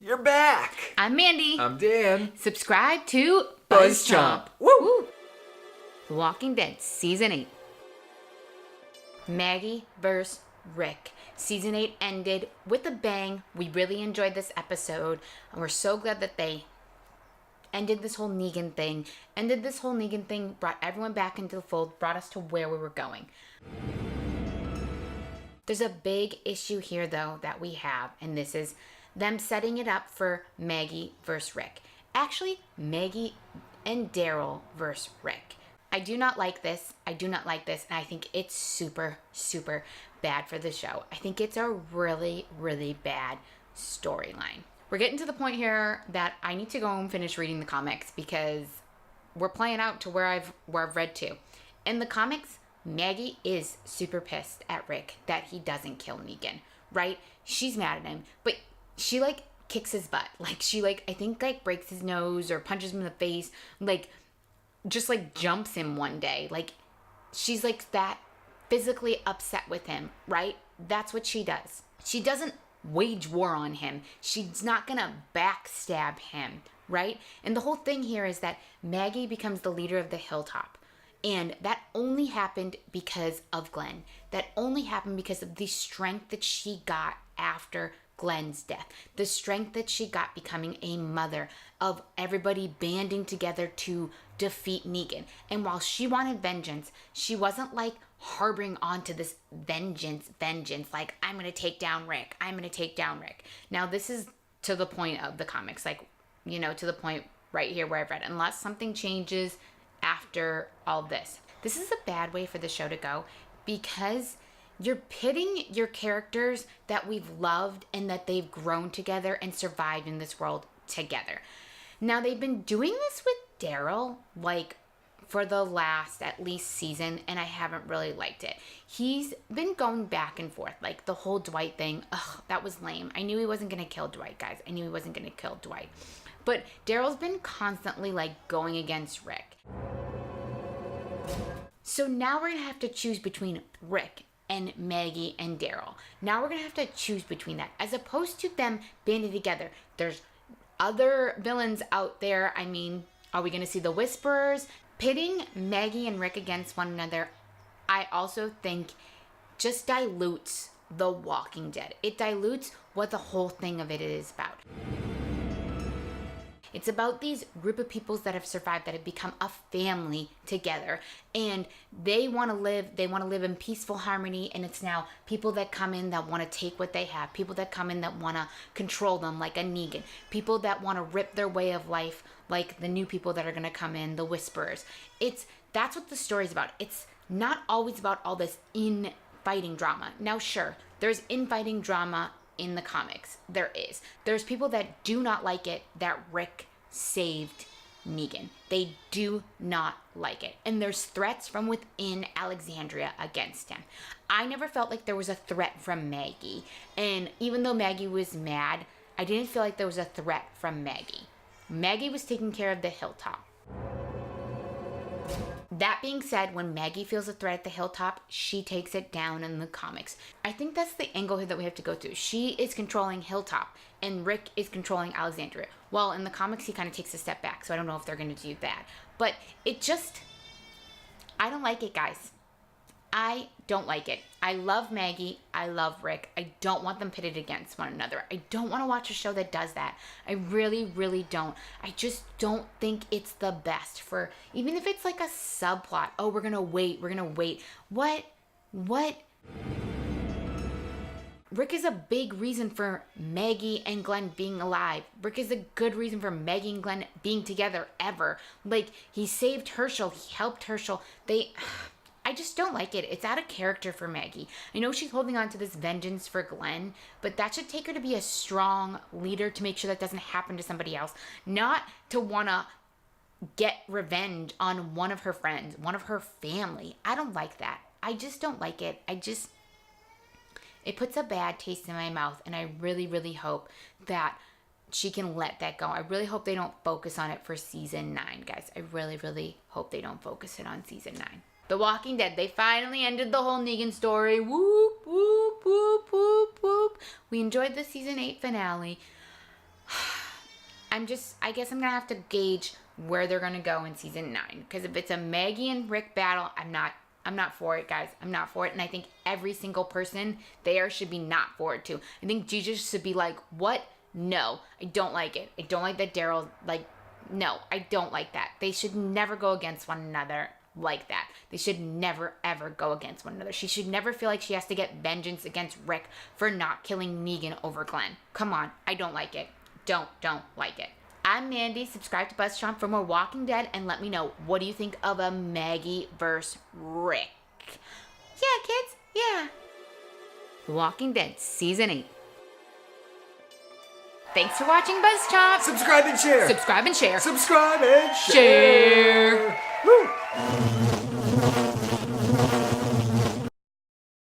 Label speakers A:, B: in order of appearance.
A: You're back.
B: I'm Mandy.
A: I'm Dan.
B: Subscribe to
A: BuzzChomp.
B: Woo! The Walking Dead Season 8. Maggie vs. Rick. Season 8 ended with a bang. We really enjoyed this episode. And we're so glad that they ended this whole Negan thing. Brought everyone back into the fold. Brought us to where we were going. There's a big issue here, though, that we have. And this is them setting it up for Maggie versus Rick. Actually, Maggie and Daryl versus Rick. I do not like this. And I think it's super, super bad for the show. I think it's a really, really bad storyline. We're getting to the point here that I need to go and finish reading the comics because we're playing out to where I've read to. In the comics, Maggie is super pissed at Rick that he doesn't kill Negan, right? She's mad at him, but she kicks his butt. I think breaks his nose or punches him in the face, just jumps him one day. She's that physically upset with him, right? That's what she does. She doesn't wage war on him. She's not gonna backstab him, right? And the whole thing here is that Maggie becomes the leader of the Hilltop. And that only happened because of Glenn. That only happened because of the strength that she got after Glenn's death. The strength that she got becoming a mother, of everybody banding together to defeat Negan. And while she wanted vengeance, she wasn't harboring onto this vengeance, I'm going to take down Rick. Now this is to the point of the comics, to the point right here where I've read, unless something changes after all this. This is a bad way for the show to go because you're pitting your characters that we've loved and that they've grown together and survived in this world together. Now, they've been doing this with Daryl, for the last, at least, season, and I haven't really liked it. He's been going back and forth, the whole Dwight thing. Ugh, that was lame. I knew he wasn't going to kill Dwight, guys. But Daryl's been constantly, going against Rick. So now we're going to have to choose between Rick and Maggie and Daryl. Now we're going to have to choose between that. As opposed to them banding together. There's other villains out there. I mean, are we going to see the Whisperers? Pitting Maggie and Rick against one another, I also think just dilutes The Walking Dead. It dilutes what the whole thing of it is about. It's about these group of peoples that have survived, that have become a family together, and they want to live in peaceful harmony. And it's now people that come in that want to take what they have, people that come in that want to control them, like a Negan, people that want to rip their way of life, like the new people that are going to come in, the Whisperers. That's what the story's about. It's not always about all this infighting drama. Now, sure, there's infighting drama in the comics. There's people that do not like it that Rick saved Negan. They do not like it. And there's threats from within Alexandria against him. I never felt like there was a threat from Maggie. And even though Maggie was mad, I didn't feel like there was a threat from Maggie. Maggie was taking care of the Hilltop. That being said, when Maggie feels a threat at the Hilltop, she takes it down in the comics. I think that's the angle here that we have to go through. She is controlling Hilltop, and Rick is controlling Alexandria. Well, in the comics, he kind of takes a step back, so I don't know if they're going to do that. But I don't like it, guys. I don't like it. I love Maggie. I love Rick. I don't want them pitted against one another. I don't want to watch a show that does that. I really, really don't. I just don't think it's the best for, even if it's a subplot. Oh, we're going to wait. What? Rick is a big reason for Maggie and Glenn being alive. Rick is a good reason for Maggie and Glenn being together ever. He saved Herschel. He helped Herschel. I just don't like it. It's out of character for Maggie. I know she's holding on to this vengeance for Glenn, but that should take her to be a strong leader to make sure that doesn't happen to somebody else. Not to want to get revenge on one of her friends, one of her family. I don't like that. I just don't like it. It puts a bad taste in my mouth, and I really, really hope that she can let that go. I really hope they don't focus on it for season 9, guys. I really, really hope they don't focus it on season 9. The Walking Dead, they finally ended the whole Negan story. Whoop, whoop, whoop, whoop, whoop. We enjoyed the season 8 finale. I guess I'm gonna have to gauge where they're gonna go in season 9. Because if it's a Maggie and Rick battle, I'm not for it, guys. I'm not for it. And I think every single person there should be not for it too. I think Jesus should be like, what? No, I don't like it. I don't like that Daryl, like, no, I don't like that. They should never go against one another like that. They should never, ever go against one another. She should never feel like she has to get vengeance against Rick for not killing Negan over Glenn. Come on, I don't like it. Don't like it. I'm Mandy. Subscribe to BuzzChomp for more Walking Dead and let me know, what do you think of a Maggie versus Rick? Yeah, kids, yeah. Walking Dead Season 8. Thanks for watching BuzzChomp.
A: Subscribe and share.
B: Subscribe and share.
A: Subscribe and share.
B: Share.
A: Woo.